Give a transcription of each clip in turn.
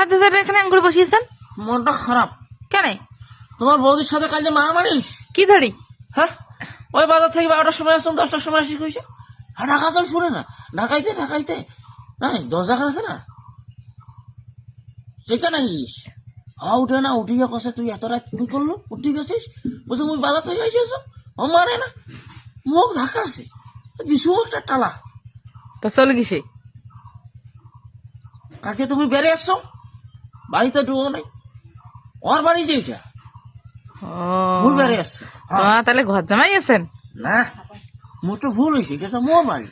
ঝাঁঝ এখানে করে বসিয়েছেন? মনটা খারাপ। কেন? তোমার বৌদির সাথে কাল যে মারামারিস। কি ধরি? হ্যাঁ, ওই বাজার থেকে 12টার সময় আসুন, 10টার সময় আসি কইছে। আর ঢাকা তো শুনে না, ঢাকাইতে নাই দরজা খান আছে না, সেখানে গিস। উঠে না, উঠিয়া কষে তুই এত রাত কি করলো, উঠি গেছিস? বলছে মুই বাজার থেকে আসিস। ও মানে না, মুখ ধাক্কাছে দিছু একটা টালা। তা চলে গেছে? কাকে তুমি বেড়ে আসছো, বাড়িতে ঢুকো নাই, ওর বাড়ি যে এটা, মুই বেড়ে আসছো। তাহলে ঘর জামাই আছেন? না, মোর তো ভুল হয়েছে, এটা তো মোর বাড়ি।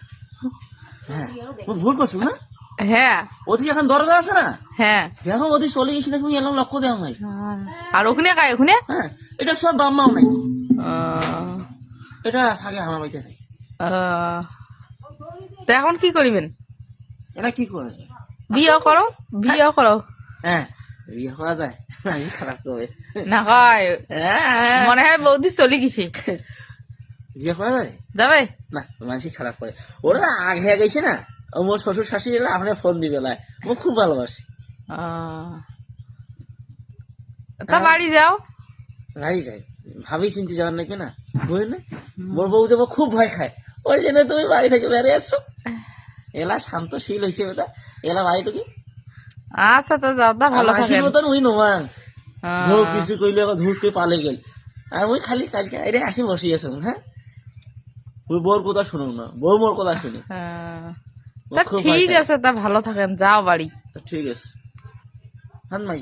হ্যাঁ, মুই ভুল করছো না। হ্যাঁ ওদি এখন দরজা আছে না, হ্যাঁ। দেখো ওদি চলে গেছি না, তুমি এলাম লক্ষ্য দেওয়া নাই। আর ওখানে কায় ওখানে? হ্যাঁ, এটা সব বাম্মাও নাই, এটা থাকে আমার বাড়িতে থাকে। তা এখন কি করিবেন? এটা কি করা যায়? বিয়ে করো, বিয়ে করো। হ্যাঁ, বিয়ে করা যায়, খারাপ করবে না কয়, হ্যাঁ, মনে হয় বৌদি চলে গেছে। বিয়ে করা যায় যাবে না, মানুষ খারাপ করে। ওরা আগে গেছে না, ও মোর শ্বশুর শাশুড়ি এলে আপনার ফোন দিবে, ও খুব ভালোবাসে। তা বাড়ি যাও। গাড়ি যাই, ভাবি চিন্তি যাওয়ার লাগবে না, বুঝলেন না? মোর বউ যাবো খুব ভয় খায়, ওই জন্য তুমি বাড়ি থেকে বেড়ে আসছো। এলা শান্তশীল হয়েছে ওটা, এলা বাড়ি ঢুকি। আচ্ছা তো যাও, তা ভালো থাকেন। মতন ওই নমান বউ কিছু কইলে আবার ধুরতে পালে গেল। আর ওই খালি কালকে এরে আসি বসে আছো। হ্যাঁ, ওই বউর কথা শুনো না, বউ মোর কথা শুনি। তা ঠিক আছে, তা ভালো থাকেন, যাও বাড়ি। ঠিক আছে, হান মাই।